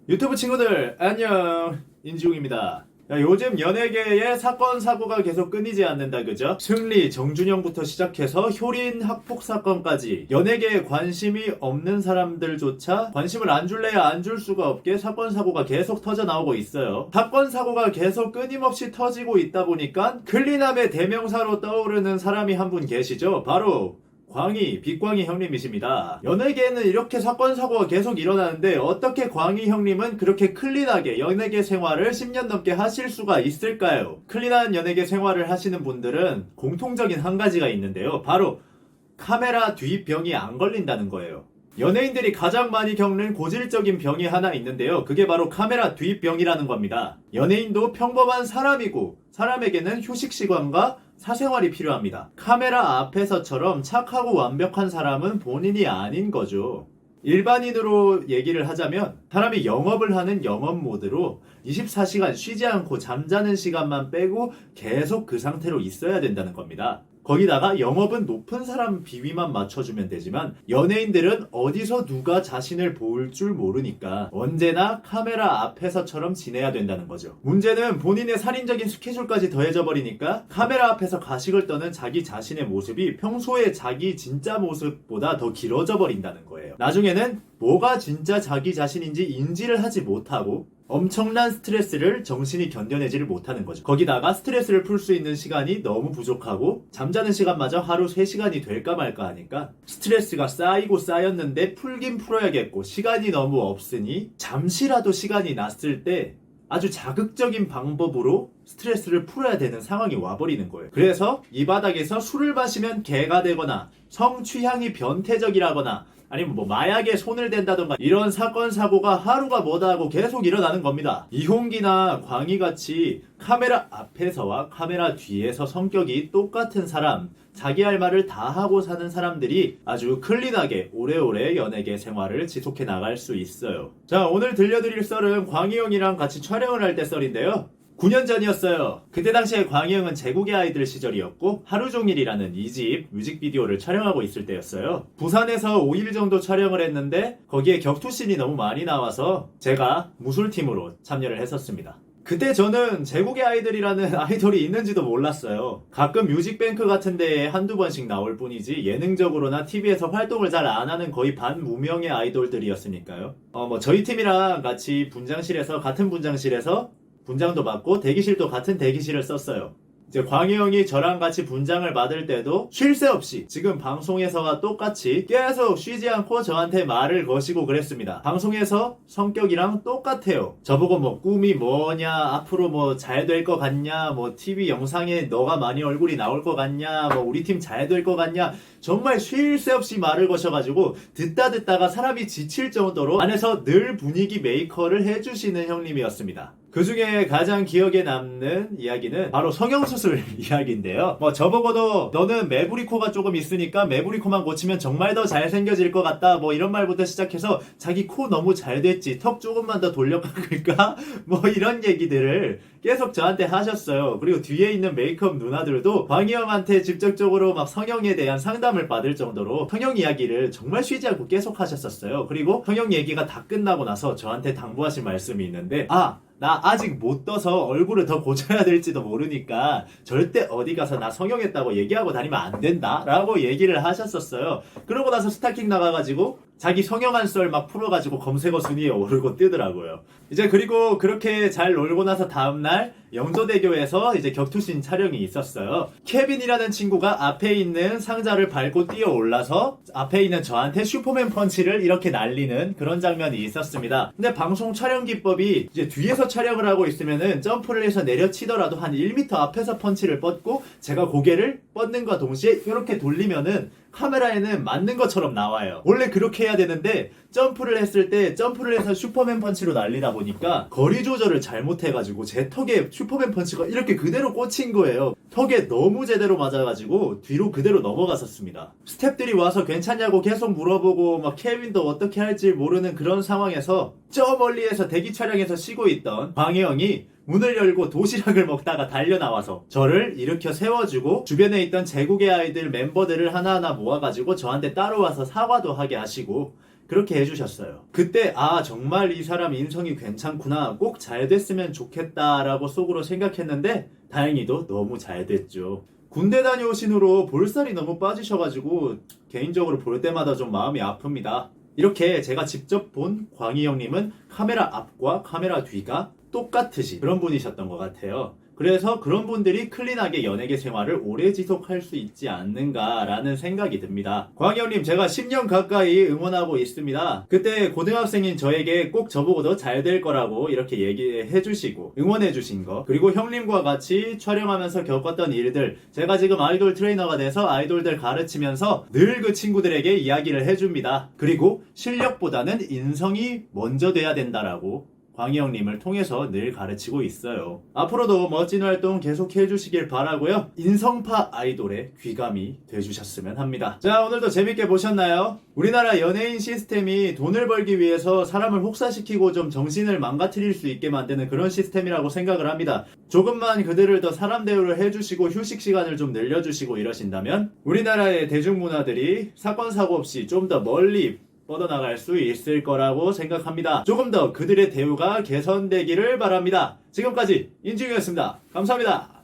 유튜브 친구들 안녕, 인지웅입니다. 야, 요즘 연예계에 사건 사고가 계속 끊이지 않는다, 그죠? 승리, 정준영부터 시작해서 효린 학폭 사건까지 연예계에 관심이 없는 사람들조차 관심을 안 줄래야 안 줄 수가 없게 사건 사고가 계속 터져 나오고 있어요. 사건 사고가 계속 끊임없이 터지고 있다 보니까 클린함의 대명사로 떠오르는 사람이 한 분 계시죠? 바로 광희, 빛광희 형님이십니다. 연예계에는 이렇게 사건 사고가 계속 일어나는데 어떻게 광희 형님은 그렇게 클린하게 연예계 생활을 10년 넘게 하실 수가 있을까요? 클린한 연예계 생활을 하시는 분들은 공통적인 한 가지가 있는데요. 바로 카메라 뒤 병이 안 걸린다는 거예요. 연예인들이 가장 많이 겪는 고질적인 병이 하나 있는데요. 그게 바로 카메라 뒤 병이라는 겁니다. 연예인도 평범한 사람이고 사람에게는 휴식시간과 사생활이 필요합니다. 카메라 앞에서처럼 착하고 완벽한 사람은 본인이 아닌 거죠. 일반인으로 얘기를 하자면 사람이 영업을 하는 영업 모드로 24시간 쉬지 않고 잠자는 시간만 빼고 계속 그 상태로 있어야 된다는 겁니다. 거기다가 영업은 높은 사람 비위만 맞춰주면 되지만 연예인들은 어디서 누가 자신을 볼 줄 모르니까 언제나 카메라 앞에서처럼 지내야 된다는 거죠. 문제는 본인의 살인적인 스케줄까지 더해져 버리니까 카메라 앞에서 가식을 떠는 자기 자신의 모습이 평소에 자기 진짜 모습보다 더 길어져 버린다는 거예요. 나중에는 뭐가 진짜 자기 자신인지 인지를 하지 못하고 엄청난 스트레스를 정신이 견뎌내지를 못하는 거죠. 거기다가 스트레스를 풀 수 있는 시간이 너무 부족하고 잠자는 시간마저 하루 3시간이 될까 말까 하니까 스트레스가 쌓이고 쌓였는데 풀긴 풀어야겠고 시간이 너무 없으니 잠시라도 시간이 났을 때 아주 자극적인 방법으로 스트레스를 풀어야 되는 상황이 와버리는 거예요. 그래서 이 바닥에서 술을 마시면 개가 되거나 성취향이 변태적이라거나 아니면 뭐 마약에 손을 댄다던가 이런 사건 사고가 하루가 뭐다 하고 계속 일어나는 겁니다. 이홍기나 광희같이 카메라 앞에서와 카메라 뒤에서 성격이 똑같은 사람, 자기 할 말을 다 하고 사는 사람들이 아주 클린하게 오래오래 연예계 생활을 지속해 나갈 수 있어요. 자, 오늘 들려드릴 썰은 광희 형이랑 같이 촬영을 할 때 썰인데요. 9년 전이었어요. 그때 당시에 광희 형은 제국의 아이들 시절이었고 하루종일이라는 2집 뮤직비디오를 촬영하고 있을 때였어요. 부산에서 5일 정도 촬영을 했는데 거기에 격투씬이 너무 많이 나와서 제가 무술팀으로 참여를 했었습니다. 그때 저는 제국의 아이들이라는 아이돌이 있는지도 몰랐어요. 가끔 뮤직뱅크 같은 데에 한두 번씩 나올 뿐이지 예능적으로나 TV에서 활동을 잘 안 하는 거의 반무명의 아이돌들이었으니까요. 저희 팀이랑 같이 같은 분장실에서 분장도 맡고 대기실도 같은 대기실을 썼어요. 이제 광희 형이 저랑 같이 분장을 맡을 때도 쉴 새 없이 지금 방송에서와 똑같이 계속 쉬지 않고 저한테 말을 거시고 그랬습니다. 방송에서 성격이랑 똑같아요. 저보고 뭐 꿈이 뭐냐, 앞으로 뭐 잘 될 것 같냐, 뭐 TV 영상에 너가 많이 얼굴이 나올 것 같냐, 뭐 우리 팀 잘 될 것 같냐, 정말 쉴 새 없이 말을 거셔가지고 듣다가 사람이 지칠 정도로 안에서 늘 분위기 메이커를 해주시는 형님이었습니다. 그 중에 가장 기억에 남는 이야기는 바로 성형수술 이야기인데요. 저보고도 너는 매부리코가 조금 있으니까 매부리코만 고치면 정말 더 잘생겨질 것 같다, 뭐 이런 말부터 시작해서 자기 코 너무 잘 됐지, 턱 조금만 더 돌려깎을까? 뭐 이런 얘기들을 계속 저한테 하셨어요. 그리고 뒤에 있는 메이크업 누나들도 광희 형한테 직접적으로 막 성형에 대한 상담을 받을 정도로 성형 이야기를 정말 쉬지 않고 계속 하셨었어요. 그리고 성형 얘기가 다 끝나고 나서 저한테 당부하신 말씀이 있는데, 나 아직 못 떠서 얼굴을 더 고쳐야 될지도 모르니까 절대 어디 가서 나 성형했다고 얘기하고 다니면 안 된다 라고 얘기를 하셨었어요. 그러고 나서 스타킹 나가가지고 자기 성형한 썰 막 풀어가지고 검색어 순위에 오르고 뜨더라고요. 이제 그리고 그렇게 잘 놀고 나서 다음날 영조대교에서 이제 격투씬 촬영이 있었어요. 케빈이라는 친구가 앞에 있는 상자를 밟고 뛰어 올라서 앞에 있는 저한테 슈퍼맨 펀치를 이렇게 날리는 그런 장면이 있었습니다. 근데 방송 촬영 기법이 이제 뒤에서 촬영을 하고 있으면은 점프를 해서 내려치더라도 한 1m 앞에서 펀치를 뻗고 제가 고개를 뻗는과 동시에 이렇게 돌리면은 카메라에는 맞는 것처럼 나와요. 원래 그렇게 해야 되는데 점프를 했을 때 점프를 해서 슈퍼맨 펀치로 날리다 보니까 거리 조절을 잘못해가지고 제 턱에 슈퍼맨 펀치가 이렇게 그대로 꽂힌 거예요. 턱에 너무 제대로 맞아가지고 뒤로 그대로 넘어갔었습니다. 스태프들이 와서 괜찮냐고 계속 물어보고 막 케빈도 어떻게 할지 모르는 그런 상황에서 저 멀리에서 대기 촬영에서 쉬고 있던 광희 형이 문을 열고 도시락을 먹다가 달려나와서 저를 일으켜 세워주고 주변에 있던 제국의 아이들 멤버들을 하나하나 모아가지고 저한테 따로 와서 사과도 하게 하시고 그렇게 해주셨어요. 그때 정말 이 사람 인성이 괜찮구나, 꼭 잘 됐으면 좋겠다라고 속으로 생각했는데 다행히도 너무 잘 됐죠. 군대 다녀오신 후로 볼살이 너무 빠지셔가지고 개인적으로 볼 때마다 좀 마음이 아픕니다. 이렇게 제가 직접 본 광희 형님은 카메라 앞과 카메라 뒤가 똑같으신 그런 분이셨던 것 같아요. 그래서 그런 분들이 클린하게 연예계 생활을 오래 지속할 수 있지 않는가라는 생각이 듭니다. 광희 형님, 제가 10년 가까이 응원하고 있습니다. 그때 고등학생인 저에게 꼭 저보고도 잘 될 거라고 이렇게 얘기해 주시고 응원해 주신 거, 그리고 형님과 같이 촬영하면서 겪었던 일들, 제가 지금 아이돌 트레이너가 돼서 아이돌들 가르치면서 늘 그 친구들에게 이야기를 해줍니다. 그리고 실력보다는 인성이 먼저 돼야 된다라고 광희 형님을 통해서 늘 가르치고 있어요. 앞으로도 멋진 활동 계속 해주시길 바라고요. 인성파 아이돌의 귀감이 돼주셨으면 합니다. 자, 오늘도 재밌게 보셨나요? 우리나라 연예인 시스템이 돈을 벌기 위해서 사람을 혹사시키고 좀 정신을 망가뜨릴 수 있게 만드는 그런 시스템이라고 생각을 합니다. 조금만 그들을 더 사람 대우를 해주시고 휴식 시간을 좀 늘려주시고 이러신다면 우리나라의 대중문화들이 사건 사고 없이 좀 더 멀리 뻗어나갈 수 있을 거라고 생각합니다. 조금 더 그들의 대우가 개선되기를 바랍니다. 지금까지 인중이었습니다. 감사합니다.